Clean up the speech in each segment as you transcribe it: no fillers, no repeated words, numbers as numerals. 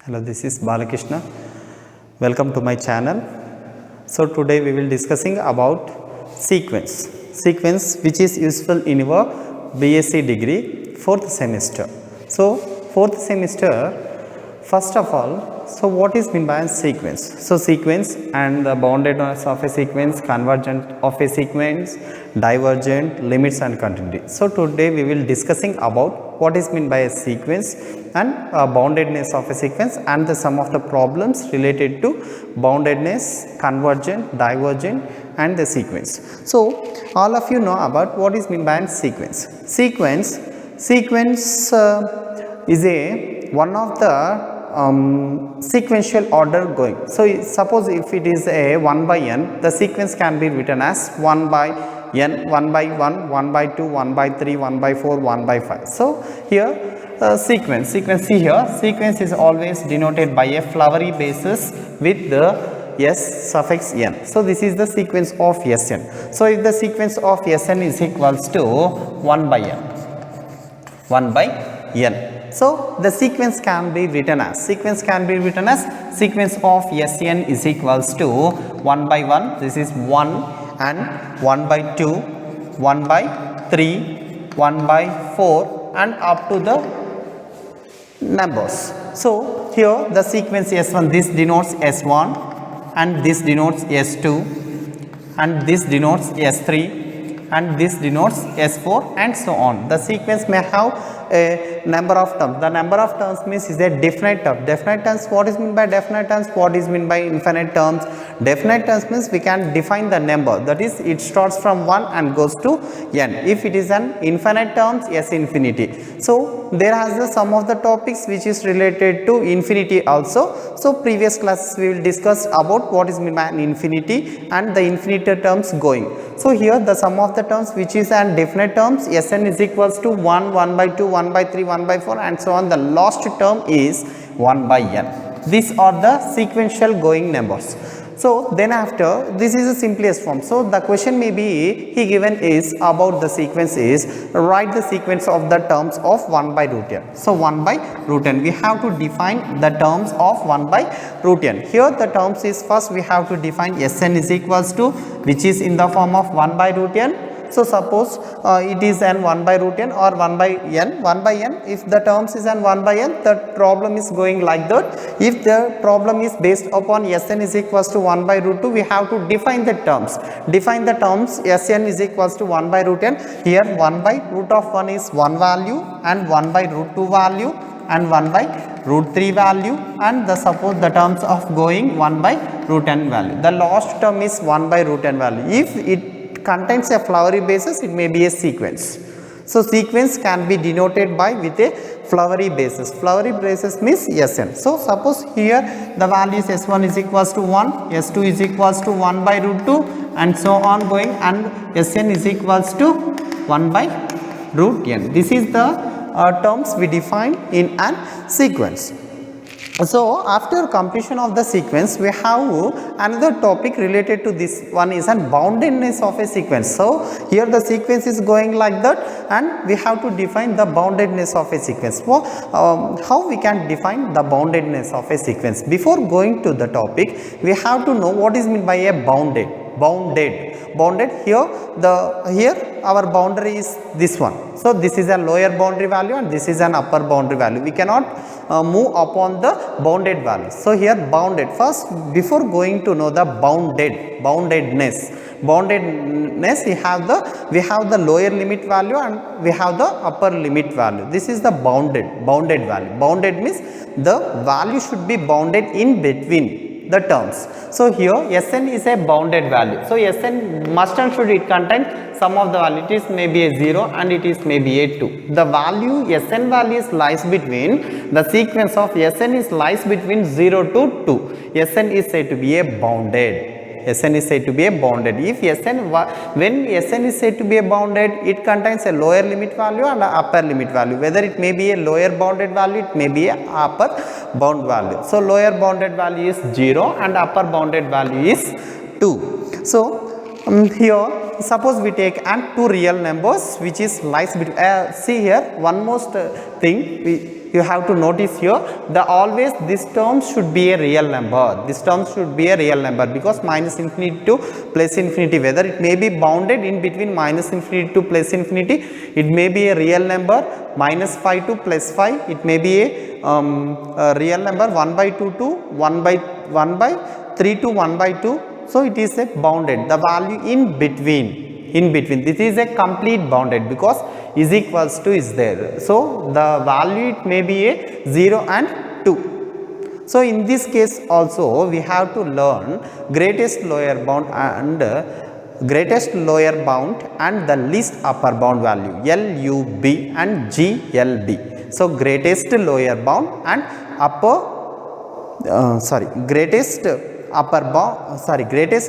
Hello, this is Balakrishna. Welcome to my channel. So today we will discussing about sequence which is useful in your BSc degree 4th semester. So 4th semester, first of all, so what is meant by a sequence? So sequence and the boundedness of a sequence, convergent of a sequence, divergent, limits and continuity. So today we will discussing about what is meant by a sequence and boundedness of a sequence and the sum of the problems related to boundedness, convergent, divergent and the sequence. So all of you know about what is meant by a sequence. Sequence is a one of the sequential order going. So suppose if it is a 1 by n, the sequence can be written as 1 by n, 1 by 1, 1 by 2, 1 by 3, 1 by 4, 1 by 5. So here sequence see here, sequence is always denoted by a flowery basis with the s suffix n. So this is the sequence of Sn. So if the sequence of Sn is equals to 1 by n, so the sequence can be written as sequence of Sn is equals to 1 by 1, this is 1, and 1 by 2, 1 by 3, 1 by 4 and up to the numbers. So here the sequence S1, this denotes S1 and this denotes S2 and this denotes S3 and this denotes S4 and so on. The sequence may have a number of terms. The number of terms means is a definite term. Definite terms, what is meant by definite terms? What is meant by infinite terms? Definite terms means we can define the number, that is it starts from 1 and goes to n. If it is an infinite terms, yes, infinity. So there has the sum of the topics which is related to infinity also. So previous classes we will discuss about what is meant by an infinity and the infinite terms going. So here the sum of the terms which is an definite terms, Sn is equals to 1, 1 by 2, 1 by 3, 1 by 4 and so on. The last term is 1 by n. These are the sequential going numbers. So then after, this is the simplest form. So the question may be he given is about the sequence is write the sequence of the terms of 1 by root n. So 1 by root n, we have to define the terms of 1 by root n. Here the terms is first we have to define Sn is equals to, which is in the form of 1 by root n. So suppose it is an 1 by root n or 1 by n, 1 by n. If the terms is an 1 by n, the problem is going like that. If the problem is based upon Sn is equals to 1 by root 2, we have to define the terms. Define the terms Sn is equals to 1 by root n. Here 1 by root of 1 is 1 value and 1 by root 2 value and 1 by root 3 value and the suppose the terms of going 1 by root n value. The last term is 1 by root n value. If it contains a flowery basis, it may be a sequence. So sequence can be denoted by with a flowery basis. Flowery basis means Sn. So suppose here the value is S1 is equals to 1, S2 is equals to 1 by root 2 and so on going, and Sn is equals to 1 by root n. This is the terms we define in an sequence. So after completion of the sequence, we have another topic related to this one is an boundedness of a sequence. So here the sequence is going like that and we have to define the boundedness of a sequence. So how we can define the boundedness of a sequence? Before going to the topic, we have to know what is meant by a bounded. Here our boundary is this one. So this is a lower boundary value and this is an upper boundary value. We cannot move upon the bounded value. So here bounded, first before going to know the boundedness, we have the lower limit value and we have the upper limit value. This is the bounded value. Bounded means the value should be bounded in between the terms. So here Sn is a bounded value. So Sn must and should it contain some of the value. It is maybe a 0 and it is maybe a 2. The value Sn value lies between, the sequence of Sn is lies between 0 to 2. Sn is said to be a bounded. Sn is said to be a bounded. If when Sn is said to be a bounded, it contains a lower limit value and an upper limit value. Whether it may be a lower bounded value, it may be a upper bound value. So lower bounded value is 0 and upper bounded value is 2. So here suppose we take two real numbers which is lies between. See here one most thing you have to notice here, the always this term should be a real number. This term should be a real number because minus infinity to plus infinity, whether it may be bounded in between minus infinity to plus infinity, it may be a real number, minus 5 to plus 5, it may be a real number, 1 by 2 to 1 by 3 to 1 by 2. So it is a bounded, the value in between, this is a complete bounded because is equals to is there. So the value it may be a 0 and 2. So in this case also we have to learn greatest lower bound and the least upper bound value, LUB and GLB. So greatest lower bound and greatest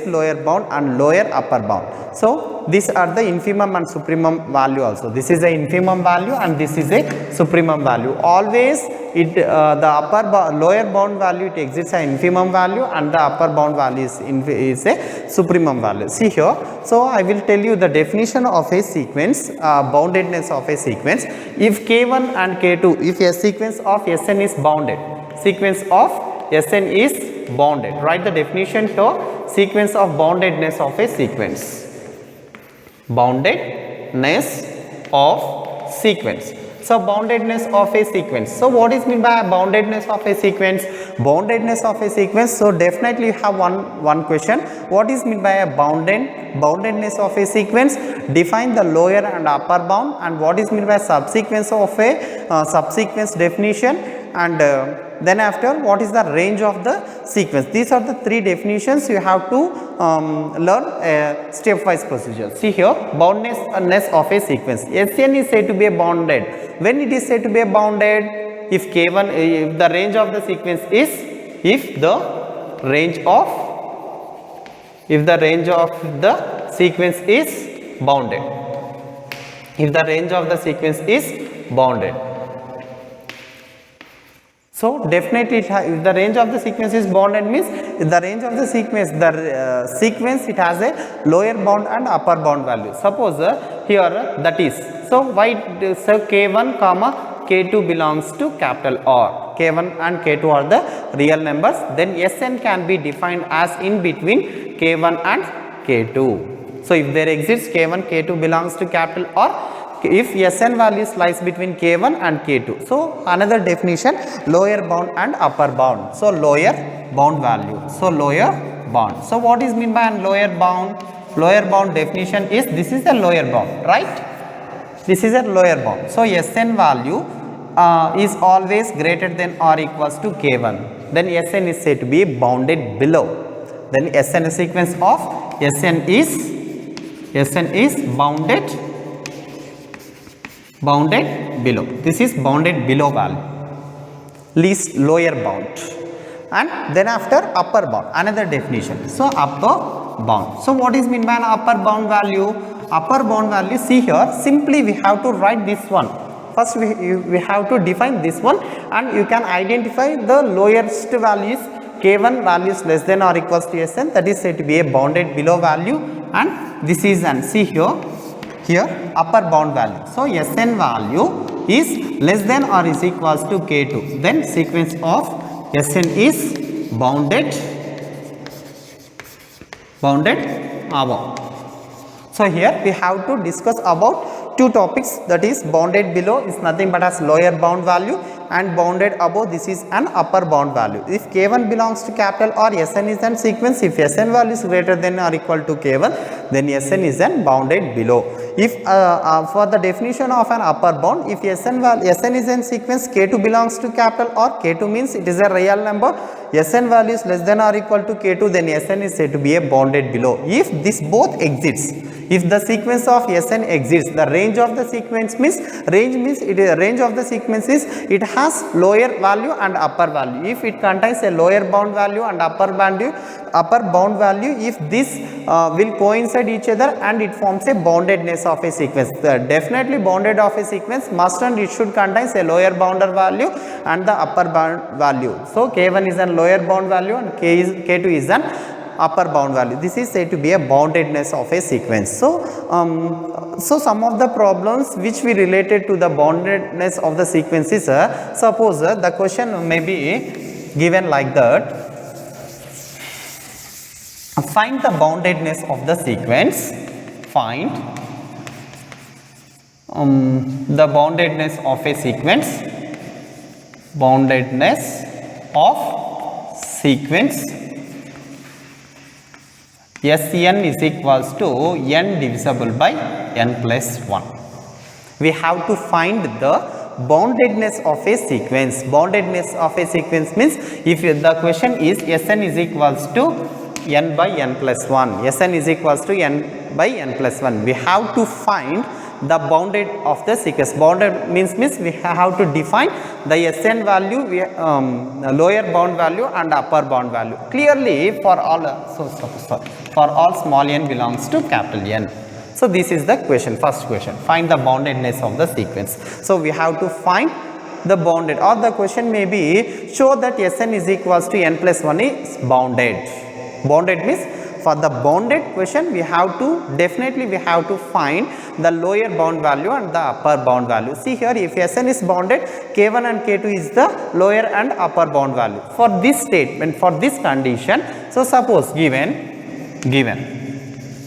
lower bound and lower upper bound. So these are the infimum and supremum value also. This is a infimum value and this is a supremum value. Always it the lower bound value it exits an infimum value and the upper bound value is a supremum value. See here. So I will tell you the definition of a sequence, boundedness of a sequence. If K1 and K2, if a sequence of Sn is bounded, sequence of Sn is bounded. Write the definition here, sequence of boundedness of a sequence. Boundedness of sequence. So boundedness of a sequence. So what is meant by boundedness of a sequence? Boundedness of a sequence. So definitely you have one question. What is meant by a boundedness of a sequence? Define the lower and upper bound, and what is meant by subsequence of a subsequence definition, and then after what is the range of the sequence. These are the three definitions you have to learn stepwise procedure. See here, boundedness of a sequence. Sn is said to be a bounded. When it is said to be a bounded, if K1, if the range of the sequence is, if the range of the sequence is bounded. If the range of the sequence is bounded. So definitely if the range of the sequence is bounded means the range of the sequence, sequence it has a lower bound and upper bound value. Suppose here that is, so why so K1 comma K2 belongs to capital R. K1 and K2 are the real numbers. Then Sn can be defined as in between K1 and K2. So if there exists K1, K2 belongs to capital R. If Sn values lies between K1 and K2. So another definition, lower bound and upper bound. So lower bound value. So lower bound. So what is meant by lower bound? Lower bound definition is, this is a lower bound, right? This is a lower bound. So Sn value is always greater than or equals to K1. Then Sn is said to be bounded below. Then Sn sequence of Sn is bounded below. This is bounded below value, least lower bound. And then after upper bound, another definition. So upper bound. So what is meant by an upper bound value? Upper bound value, see here, simply we have to write this one. First we have to define this one, and you can identify the lowest values. K1 values less than or equals to Sn, that is said to be a bounded below value, and this is an, see here upper bound value. So Sn value is less than or is equals to K2. Then sequence of Sn is bounded above. So here we have to discuss about two topics, that is bounded below is nothing but as lower bound value, and bounded above, this is an upper bound value. If K1 belongs to capital R, Sn is an sequence. If Sn value is greater than or equal to K1, then Sn is an bounded below. If for the definition of an upper bound, if Sn is in sequence, K2 belongs to capital R, K2 means it is a real number, Sn value is less than or equal to K2, then Sn is said to be a bounded below. If this both exists, if the sequence of Sn exists, the range of the sequence means, range of the sequence is, it has lower value and upper value. If it contains a lower bound value and upper bound value, if this will coincide each other and it forms a boundedness of a sequence. Definitely bounded of a sequence must and it should contain a lower boundary value and the upper bound value. So K1 is a lower bound value and K2 is an upper bound value. This is said to be a boundedness of a sequence. So some of the problems which we related to the boundedness of the sequence is, suppose the question may be given like that: find the boundedness of the sequence. Find the boundedness of a sequence. Boundedness of sequence Sn is equals to n divisible by n plus 1. We have to find the boundedness of a sequence. Boundedness of a sequence means if the question is Sn is equals to n by n plus 1, Sn is equals to n by n plus 1, we have to find the bounded of the sequence. Bounded means we have to define the Sn value, lower bound value and upper bound value clearly for all. For all small n belongs to capital N. So this is the question, first question, find the boundedness of the sequence. So we have to find the bounded, or the question may be show that Sn is equals to n plus 1 is bounded. Bounded means for the bounded question we have to find the lower bound value and the upper bound value. See here, if Sn is bounded, k1 and k2 is the lower and upper bound value. For this statement, for this condition, so suppose given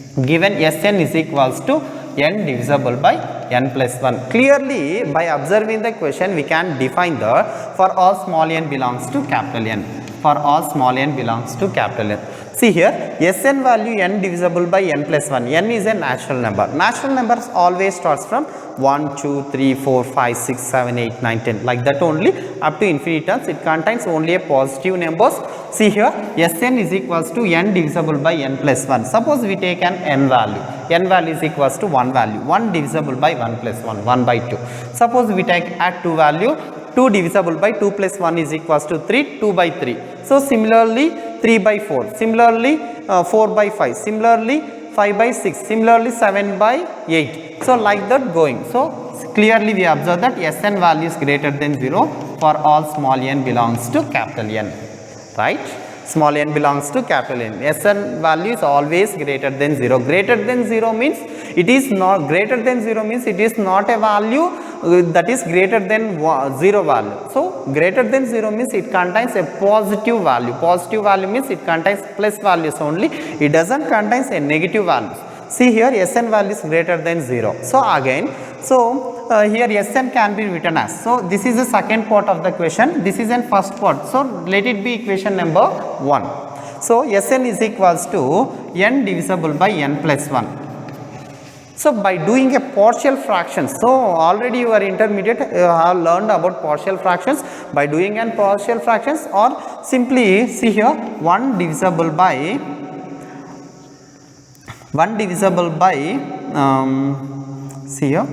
Sn is equals to n divisible by n plus 1. Clearly by observing the question we can define the for all small n belongs to capital N. For all small n belongs to capital N. See here, Sn value n divisible by n plus 1. N is a natural number. Natural numbers always starts from 1, 2, 3, 4, 5, 6, 7, 8, 9, 10 like that only up to infinite terms. It contains only a positive numbers. See here, Sn is equals to n divisible by n plus 1. Suppose we take an n value. N value is equals to 1 value. 1 divisible by 1 plus 1, 1 by 2. Suppose we take add 2 value. 2 divisible by 2 plus 1 is equals to 3, 2 by 3. So similarly 3 by 4, similarly 4 by 5, similarly 5 by 6, similarly 7 by 8. So like that going. So clearly we observe that Sn value is greater than 0 for all small n belongs to capital N, right? Small n belongs to capital N. Sn value is always greater than 0. Greater than 0 means it is not greater than 0 means it is not a value that is greater than 0 value. So greater than 0 means it contains a positive value. Positive value means it contains plus values only. It doesn't contains a negative values. See here, Sn value is greater than 0. So again, here Sn can be written as. So this is the second part of the question. This is an first part. So let it be equation number 1. So Sn is equals to n divisible by n plus 1. So by doing a partial fraction, so already you are intermediate, you have learned about partial fractions. By doing an partial fractions, or simply see here 1 divisible by see here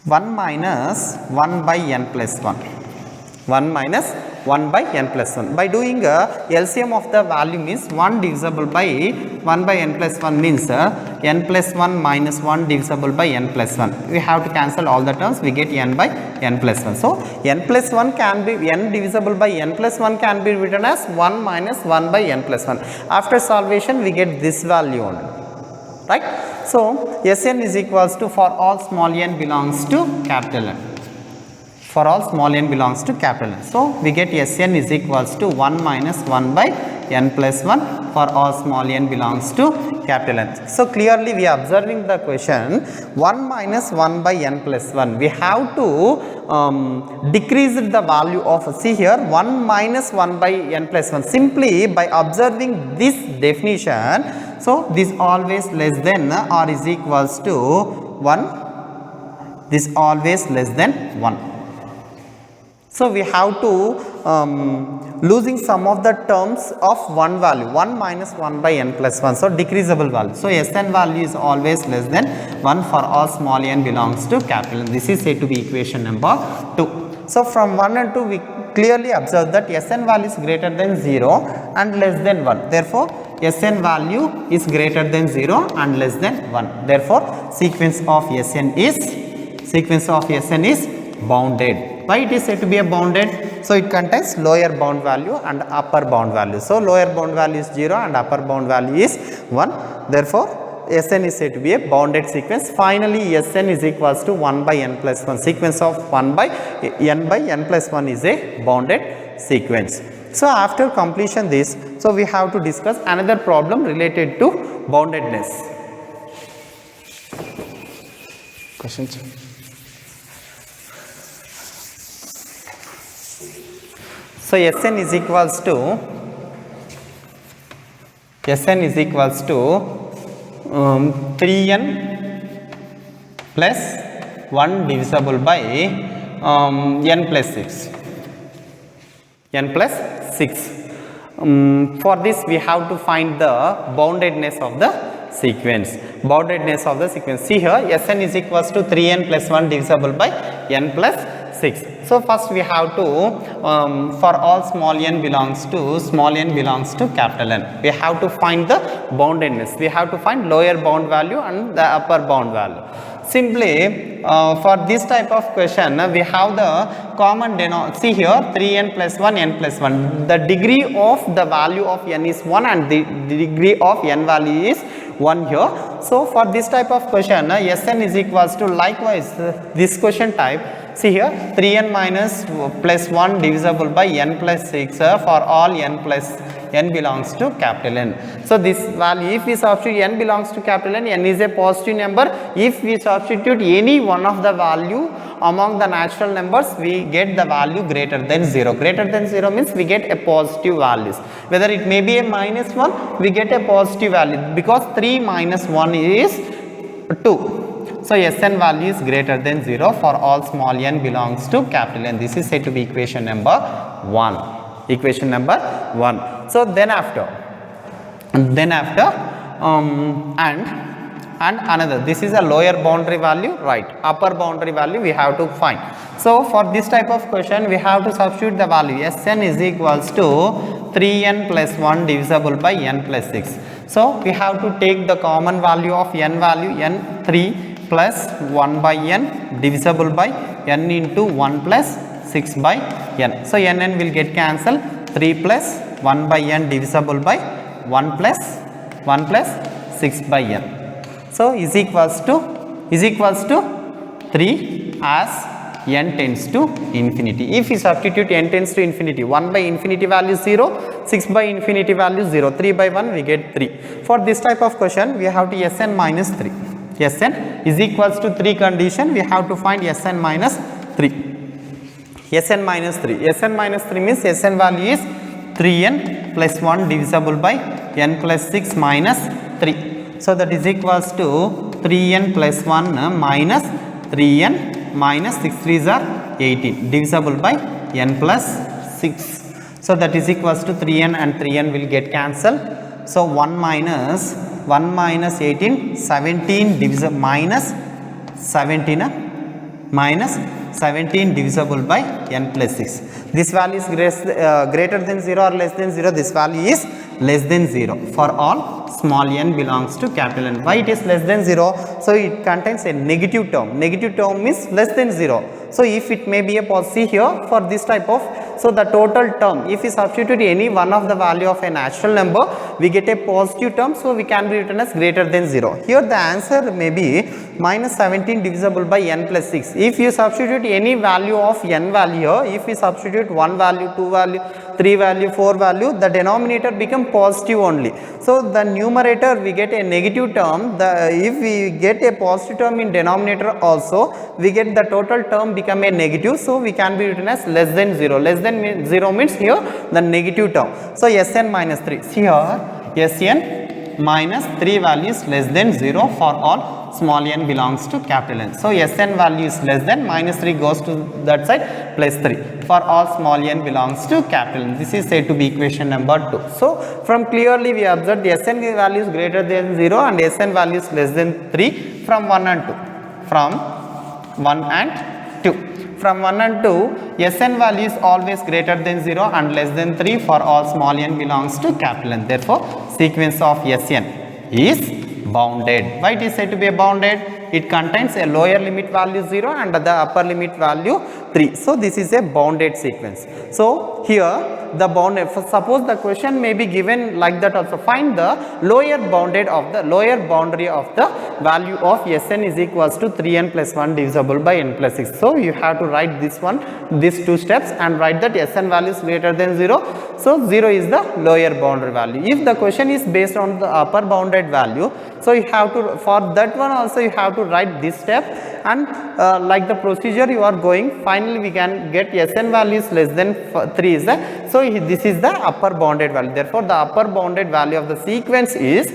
1 minus 1 by n plus 1. 1 minus 1 by n plus 1. By doing LCM of the value means 1 divisible by 1 by n plus 1 means n plus 1 minus 1 divisible by n plus 1. We have to cancel all the terms, we get n by n plus 1. So n plus 1 can be, n divisible by n plus 1 can be written as 1 minus 1 by n plus 1. After solvation we get this value only, right? So Sn is equals to for all small n belongs to capital N. For all small n belongs to capital N. So we get Sn is equals to 1 minus 1 by n plus 1 for all small n belongs to capital N. So clearly we are observing the question 1 minus 1 by n plus 1. We have to decrease the value of, see here 1 minus 1 by n plus 1. Simply by observing this definition, so this always less than or is equals to 1. This always less than 1. So we have to losing some of the terms of one value, 1 minus 1 by n plus 1. So decreasable value. So Sn value is always less than 1 for all small n belongs to capital N. This is said to be equation number 2. So from 1 and 2 we clearly observe that Sn value is greater than 0 and less than 1. Therefore Sn value is greater than 0 and less than 1. Therefore sequence of Sn is bounded. Why it is said to be a bounded? So it contains lower bound value and upper bound value. So lower bound value is 0 and upper bound value is 1. Therefore Sn is said to be a bounded sequence. Finally Sn is equals to 1 by n plus 1. Sequence of 1 by n plus 1 is a bounded sequence. So after completion this, so we have to discuss another problem related to boundedness. Questions? So Sn is equals to 3n plus 1 divisible by n plus 6. N plus 6. For this we have to find the boundedness of the sequence. Boundedness of the sequence. See here, Sn is equals to 3n plus 1 divisible by n plus 6. So first we have to, for all small n belongs to capital N, we have to find the boundedness. We have to find lower bound value and the upper bound value. Simply for this type of question we have the common denominator. See here, 3n plus 1 n plus 1. The degree of the value of n is 1 and the degree of n value is 1 here. So for this type of question Sn is equals to, likewise this question type. See here, 3n minus plus 1 divisible by n plus 6 for all n plus n belongs to capital N. So this value, if we substitute n belongs to capital N is a positive number. If we substitute any one of the value among the natural numbers, we get the value greater than 0. Greater than 0 means we get a positive values. Whether it may be a minus 1, we get a positive value, because 3 minus 1 is 2. So Sn value is greater than 0 for all small n belongs to capital N. This is said to be equation number 1. Equation number 1. So then after and another, this is a lower boundary value, right? Upper boundary value we have to find. So for this type of question we have to substitute the value. Sn is equals to 3n plus 1 divisible by n plus 6. So we have to take the common value of n value, n 3 plus 1 by n divisible by n into 1 plus 6 by n. So n will get cancelled. 3 plus 1 by n divisible by 1 plus 6 by n. So is equals to 3 as n tends to infinity. If we substitute n tends to infinity, 1 by infinity value 0, 6 by infinity value 0, 3 by 1 we get 3. For this type of question we have to Sn minus 3. Sn is equals to 3 condition, we have to find Sn minus 3. Sn minus 3. Sn minus 3 means Sn value is 3n plus 1 divisible by n plus 6 minus 3. So that is equals to 3n plus 1 minus 3n minus 6 3s are 18 divisible by n plus 6. So that is equals to 3n and 3n will get cancelled. So 1 minus 18, 17 divisible minus 17 divisible by n plus 6. This value is greater than 0 or less than 0. This value is less than 0 for all small n belongs to capital N. Why it is less than 0? So it contains a negative term. Negative term is less than 0. So if it may be a positive here for this type of, so the total term, if we substitute any one of the value of a natural number, we get a positive term, so we can be written as greater than 0. Here the answer may be minus 17 divisible by n plus 6. If you substitute any value of n value here, if we substitute 1 value, 2 value, 3 value, 4 value, the denominator become positive only. So the numerator we get a negative term. If we get a positive term in denominator also, we get the total term become a negative, so we can be written as less than 0. Less than 0 means here the negative term. So Sn minus 3. See here, Sn minus 3 value is less than 0 for all small n belongs to capital N. So Sn value is less than, minus 3 goes to that side, plus 3 for all small n belongs to capital N. This is said to be equation number 2. So from clearly we observe the Sn value is greater than 0 and Sn value is less than 3 from 1 and 2. From 1 and 2. From 1 and 2, Sn value is always greater than 0 and less than 3 for all small n belongs to capital N. Therefore, sequence of Sn is bounded. Why it is said to be bounded? It contains a lower limit value 0 and the upper limit value 3. So this is a bounded sequence. So here the bounded, suppose the question may be given like that also, find the lower bounded of the lower boundary of the value of Sn is equals to 3n plus 1 divisible by n plus 6. So you have to write this one, these two steps, and write that Sn value is greater than 0. So 0 is the lower boundary value. If the question is based on the upper bounded value, so you have to, for that one also you have to write this step, and like the procedure you are going, finally we can get Sn value is less than 3 is the, so this is the upper bounded value. Therefore the upper bounded value of the sequence is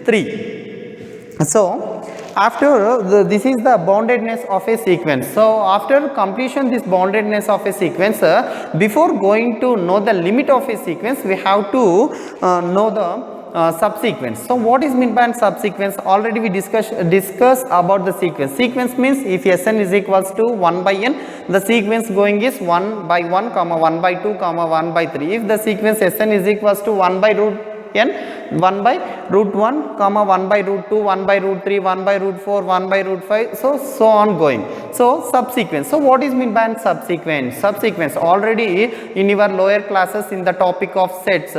3. So after this is the boundedness of a sequence. So after completion this boundedness of a sequence, before going to know the limit of a sequence, we have to know the subsequence. So what is meant by subsequence? Already we discuss about the sequence. Sequence means if Sn is equals to 1 by n, the sequence going is 1 by 1 comma 1 by 2 comma 1 by 3. If the sequence Sn is equals to 1 by root n, 1 by root 1 comma 1 by root 2, 1 by root 3, 1 by root 4, 1 by root 5, so on going. So subsequence. So what is meant by subsequence? Subsequence, already in your lower classes in the topic of sets,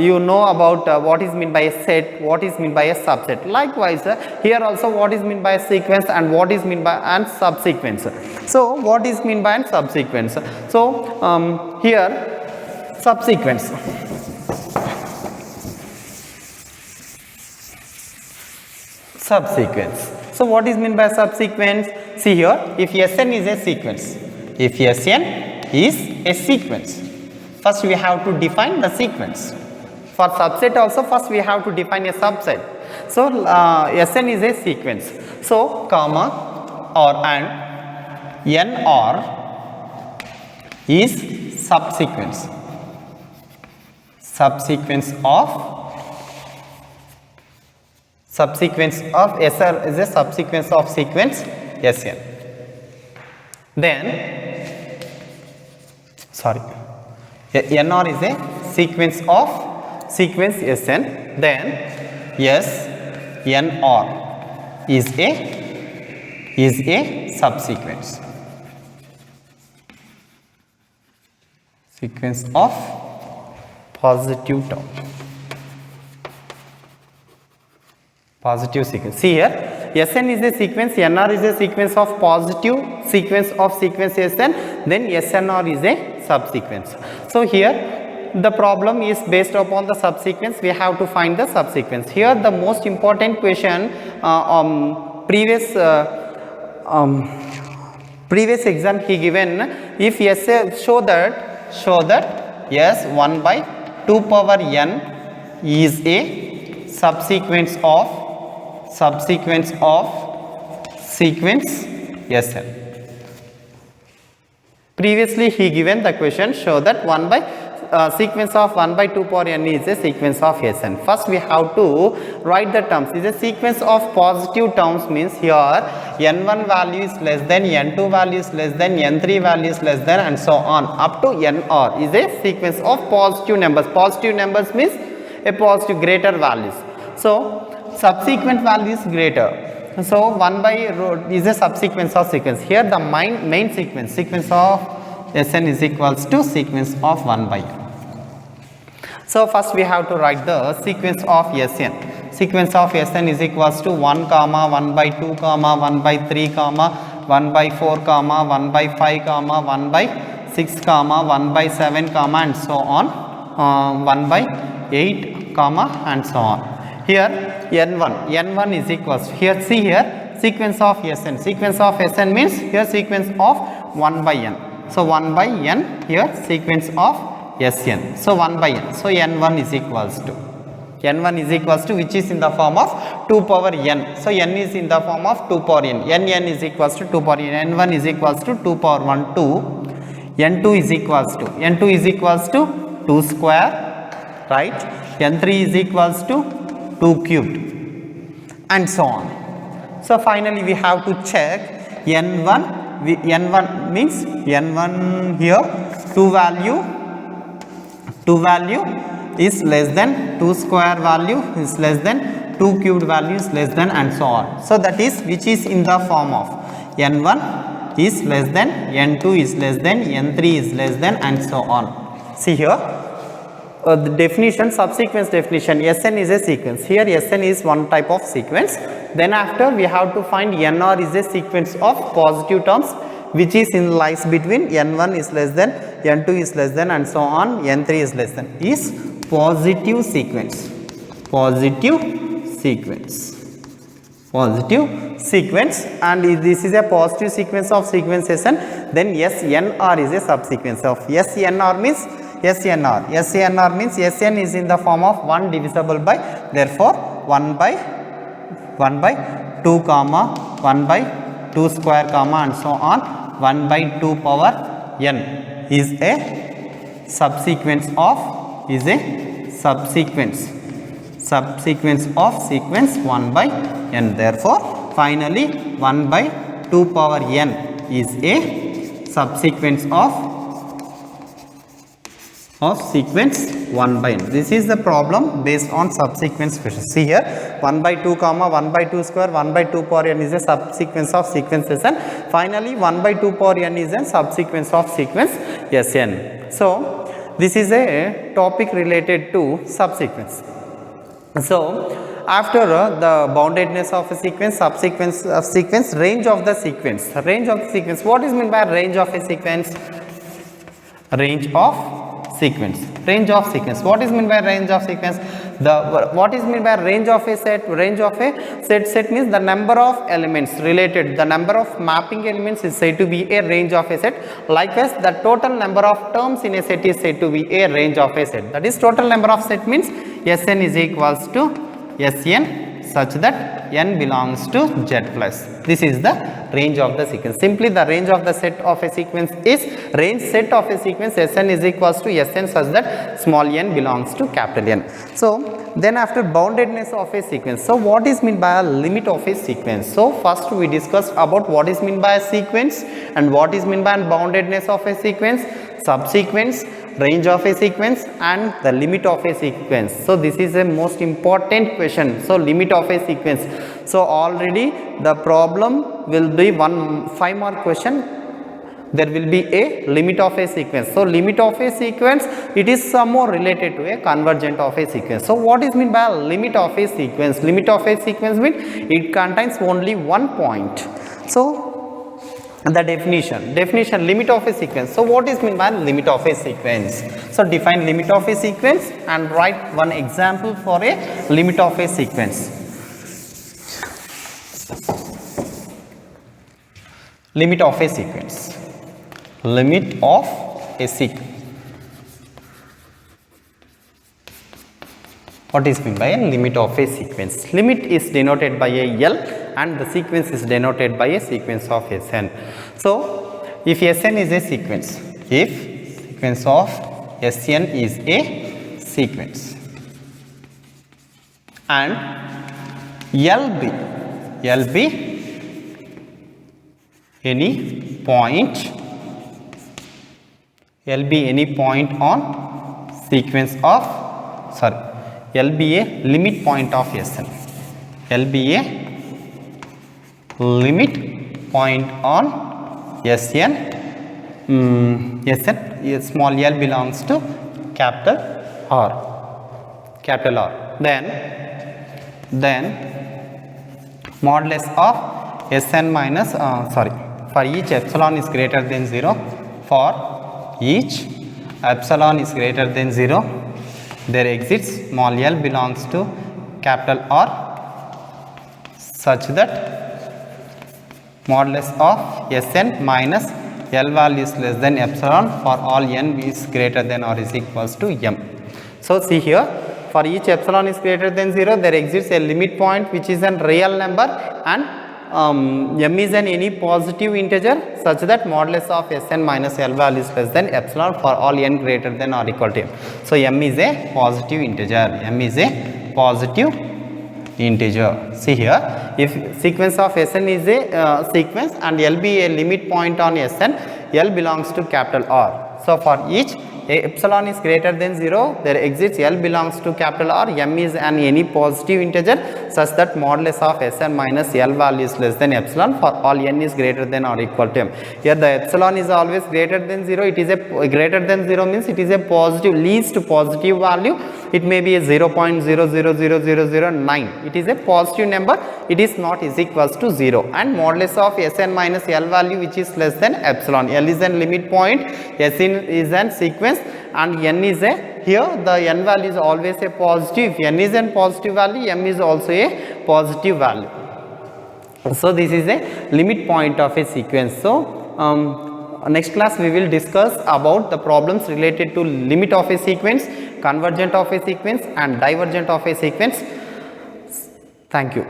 you know about what is meant by a set, what is meant by a subset. Likewise here also what is meant by a sequence and what is meant by an subsequence. So what is meant by an subsequence? So here subsequence. Subsequence. So what is meant by subsequence? See here, if Sn is a sequence, if Sn is a sequence, first we have to define the sequence. For subset also first we have to define a subset. So Sn is a sequence. So comma or and n or is subsequence. Subsequence of SR is a subsequence of sequence Sn. Then sorry, NR is a sequence of sequence Sn. Then NR is a subsequence. Sequence of positive term. Positive sequence. See here, Sn is a sequence, Nr is a sequence of positive sequence of sequence Sn, then Snr is a subsequence. So here the problem is based upon the subsequence, we have to find the subsequence. Here the most important question, previous exam he given, if show that yes 1 by 2 power n is a subsequence of sequence Sn. Previously he given the question, show that 1 by sequence of 1 by 2 power n is a sequence of Sn. First we have to write the terms. Is a sequence of positive terms means here n1 value is less than, n2 value is less than, n3 value is less than, and so on up to nr is a sequence of positive numbers. Positive numbers means a positive greater values. So subsequent value is greater. So 1 by is a subsequence of sequence. Here the main sequence of Sn is equals to sequence of 1 by n. So first we have to write the sequence of Sn. Sequence of Sn is equals to 1 comma 1 by 2 comma 1 by 3 comma 1 by 4 comma 1 by 5 comma 1 by 6 comma 1 by 7 comma and so on, 1 by 8 comma and so on. Here n1 is equals, here see here sequence of Sn. Sequence of Sn means here sequence of 1 by n. So 1 by n here sequence of Sn. So 1 by n. So n1 is equals to which is in the form of 2 power n. So n is in the form of 2 power n. n is equals to 2 power n. n1 is equals to 2 power 1 2. n2 is equals to 2 square, right? n3 is equals to 2 cubed and so on. So finally we have to check n1 means n1 here 2 value is less than 2 square value is less than 2 cubed value is less than, and so on. So that is which is in the form of n1 is less than, n2 is less than, n3 is less than, and so on. See here, the definition, subsequence definition, Sn is a sequence. Here Sn is one type of sequence. Then after we have to find Nr is a sequence of positive terms which is in lies between n1 is less than, n2 is less than, and so on, n3 is less than, is positive sequence. Positive sequence. Positive sequence, and if this is a positive sequence of sequence Sn, then Snr is a subsequence of Snr means Snr. Snr means Sn is in the form of 1 divisible by, therefore 1 by 2 comma 1 by 2 square comma and so on, 1 by 2 power n is a subsequence of, is a subsequence of sequence 1 by n. Therefore finally 1 by 2 power n is a subsequence of sequence 1 by n. This is the problem based on subsequence question. See here, 1 by 2 comma 1 by 2 square 1 by 2 power n is a subsequence of sequence Sn. Finally 1 by 2 power n is a subsequence of sequence Sn. So this is a topic related to subsequence. So after the boundedness of a sequence, subsequence of sequence, range of the sequence. Range of the sequence. What is meant by range of a sequence? Range of sequence. Range of sequence. What is meant by range of sequence? What is meant by range of a set? Range of a set means the number of elements related, the number of mapping elements is said to be a range of a set. Likewise, the total number of terms in a set is said to be a range of a set. That is, total number of set means Sn is equals to Sn such that n belongs to Z plus. This is the range of the sequence. Simply the range of the set of a sequence is range set of a sequence Sn is equals to Sn such that small n belongs to capital N. So then after boundedness of a sequence. So what is meant by a limit of a sequence? So first we discussed about what is meant by a sequence and what is meant by boundedness of a sequence, subsequence, range of a sequence, and the limit of a sequence. So this is a most important question. So limit of a sequence. So already the problem will be 5 mark question. There will be a limit of a sequence. So limit of a sequence, it is some more related to a convergent of a sequence. So what is meant by a limit of a sequence? Limit of a sequence means it contains only one point. So the definition limit of a sequence. So what is meant by limit of a sequence? So define limit of a sequence and write one example for a limit of a sequence. Limit of a sequence. Limit of a sequence. What is meant by a limit of a sequence? Limit is denoted by a L and the sequence is denoted by a sequence of Sn. So if Sn is a sequence, if sequence of Sn is a sequence and LB any point on sequence of, LB a limit point of Sn. LB a limit point on Sn. Sn, small l belongs to capital R. Then modulus of Sn minus for each epsilon is greater than 0, for each epsilon is greater than 0, there exists small l belongs to capital R such that modulus of Sn minus L value is less than epsilon for all n is greater than or is equals to m. So see here, for each epsilon is greater than 0, there exists a limit point which is a real number and m is an any positive integer such that modulus of Sn minus L value is less than epsilon for all n greater than or equal to m. So m is a positive integer. M is a positive integer. See here, if sequence of Sn is a sequence and L be a limit point on Sn, L belongs to capital R. So for each epsilon is greater than 0, there exists L belongs to capital R, m is an any positive integer such that modulus of Sn minus L value is less than epsilon for all n is greater than or equal to m. Here the epsilon is always greater than 0. It is a greater than 0 means it is a positive, least positive value. It may be a 0.000009. It is a positive number. It is not is equals to 0, and modulus of Sn minus L value which is less than epsilon. L is a limit point, Sn is an sequence, and n is a, here the n value is always a positive. If n is a positive value, m is also a positive value. So this is a limit point of a sequence. So next class we will discuss about the problems related to limit of a sequence, convergent of a sequence, and divergent of a sequence. Thank you.